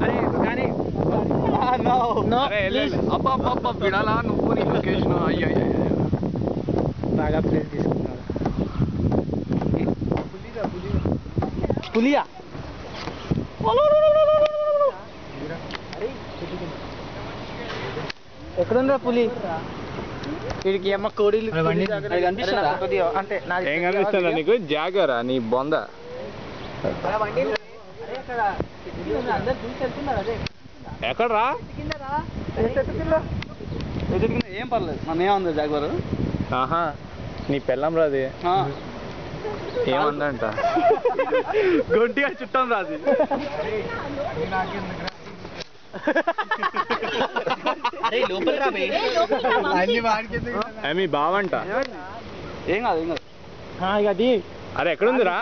అరే కానీ అబ్బా విడాలా నువ్వు నీ లొకేషన్ అయ్యా బాగా ప్లేస్ తీసుకున్నాడు. పులియా ఎక్కడుందా పులి? వీడికి అమ్మ కోడీలు అంటే ఏం కనిపిస్తుందా నీకు? జాగరా నీ బొంద. ఎక్కడరా? ఏం పర్లేదు మన ఏముంది జాగ్వర్. ఆహా నీ పెళ్ళం రాది ఏమందంట గొంటిగా చుట్టాం రాది. మీ బావంట. ఏం కాదు ఏం కాదు. అరే ఎక్కడుందిరా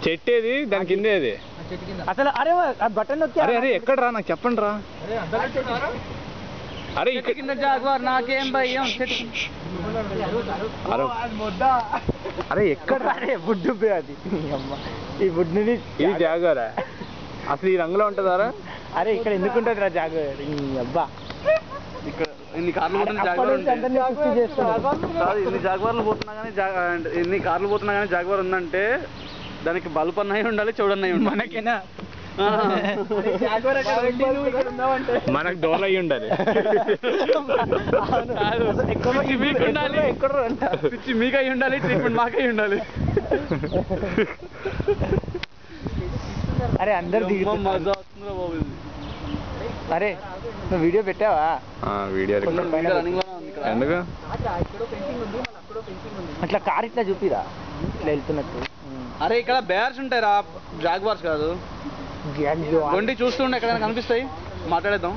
చెట్టేది? దాని కిందేది అసలు? అరే బటన్ నొక్కి. అరే అరే ఎక్కడరా నాకు చెప్పండి రా. అరే ఇక్కడ కింద జాగ్వార్ నాకేం భయం. అరే ఎక్కడ? అరే బుడ్డు అది అమ్మ ఈ బుడ్డుని. ఇది జాగ్వారా? అసలు ఈ రంగులో ఉంటుందారా? అరే ఇక్కడ ఎందుకు ఉంటుంది రా జాగ్వార్? అబ్బా ఇక్కడ ఎన్ని కార్లు పోతున్నా జాగ్వార్ ఎన్ని జాగ్వార్లు పోతున్నా కానీ ఎన్ని కార్లు పోతున్నా కానీ జాగ్వార్ ఉందంటే దానికి బల్బ్ అన్నవి ఉండాలి, చూడన్నవి ఉండాలి. మనకేనా? మనకు డోల్ అయ్యి ఉండాలి. మీకు అయి ఉండాలి, ట్రీట్మెంట్ మాకు అయి ఉండాలి. అరే అందరు మజా వస్తుందిరా బాబు. అరే నువ్వు వీడియో పెట్టావా? వీడియో ఎందుకు? అట్లా కార్ ఇట్లా చూపిరా ఇట్లా వెళ్తున్నట్టు. అరే ఇక్కడ బేర్స్ ఉంటాయి రా, జాగ్వార్స్ కాదు. వండి చూస్తుండే ఎక్కడైనా కనిపిస్తాయి. మాట్లాడేద్దాం.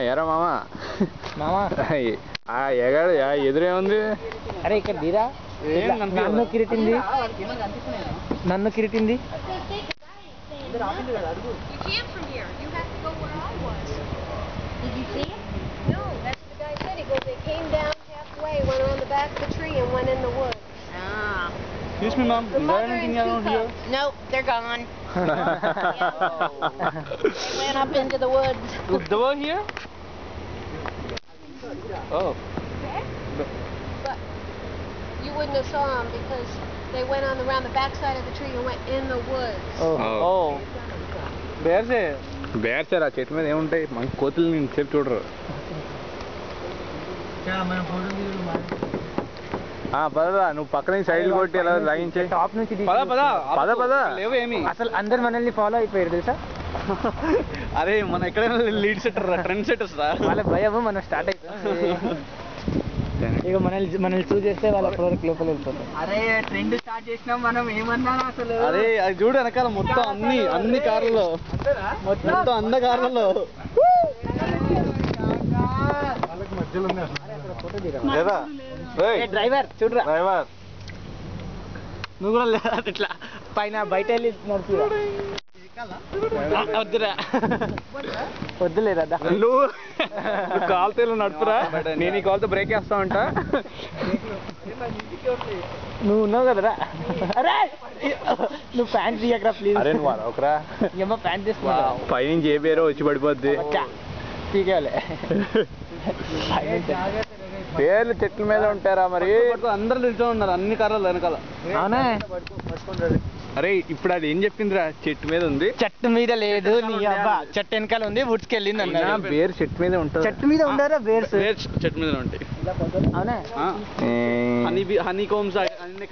ఏరా మామా ఎగాడు ఎదురేముంది? అరే ఇక్కడ దీరా నన్ను కిరిటింది, నన్ను కిరిటింది. Did you see him? No, that's what the guy said. He goes, they came down halfway, went around the back of the tree and went in the woods. Ah. Excuse me, Mom. Is there anything around here? Nope, they're gone. They went up into the woods. They were here? Oh. But you wouldn't have saw them because they went on around the back side of the tree and went in the woods. Oh. Bears है? Bears రా చెట్టు మీద ఏముంటాయి? మన కోతులు నేను సేపు చూడరు. పదరా నువ్వు పక్కన సైడ్ కొట్టి ఎలా లాగించే. టాప్ నుంచి పద లేవు ఏమి. అసలు అందరు మనల్ని ఫాలో అయిపోయారు తెలుసా? అరే మన ఎక్కడైనా లీడ్ సెటర్ రా, ట్రెండ్ సెటర్స్ రా. వాళ్ళ భయం మనం స్టార్ట్ అయిపోయింది. ఇక మనల్ని చూస్ చేస్తే వాళ్ళ ప్రోడక్ట్ లోపల వెళ్ళిపోతాం. అరే ట్రెండ్ స్టార్ట్ చేసినాం మనం. ఏమన్నా అసలు? అరే అది చూడు వెనకాల మొత్తం అన్ని కార్లలో, మొత్తం అంద కార్లలో డ్రైవర్ చూడరా. డ్రైవర్ నువ్వు కూడా లేదా ఇట్లా పైన బయట వెళ్ళి నడిపి. వద్దురా వద్దులేదా? నువ్వు కాలుతో నడుపురా, నేను ఈ కాలుతో బ్రేక్ వేస్తా ఉంటా. నువ్వు ఉన్నావు కదరా. అరే నువ్వు ప్యాంట్ తీయకరా ప్లీజ్. అరే నువ్వు ఒకరా ఏమో ప్యాంట్ తీసుకున్నా పైనుంచి ఏ పేరో వచ్చి పడిపోద్ది. తీయాలి. పేర్లు చెట్ల మీద ఉంటారా మరి? అందరు నిల్చొని ఉన్నారు అన్ని కార్లు వెనకాల. అవునా? అరే ఇప్పుడు అది ఏం చెప్పిందిరా? చెట్టు మీద ఉంది. చెట్టు మీద లేదు నీ అబ్బా, చెట్టు వెనకాల ఉంది, వుడ్స్కి వెళ్ళింది అన్న. బేర్ చెట్టు మీద ఉంటుంది. చెట్టు మీద ఉండారా బేర్స్? చెట్టు మీద ఉంటాయి. అవునా? హనీ కోమ్స్ అన్ని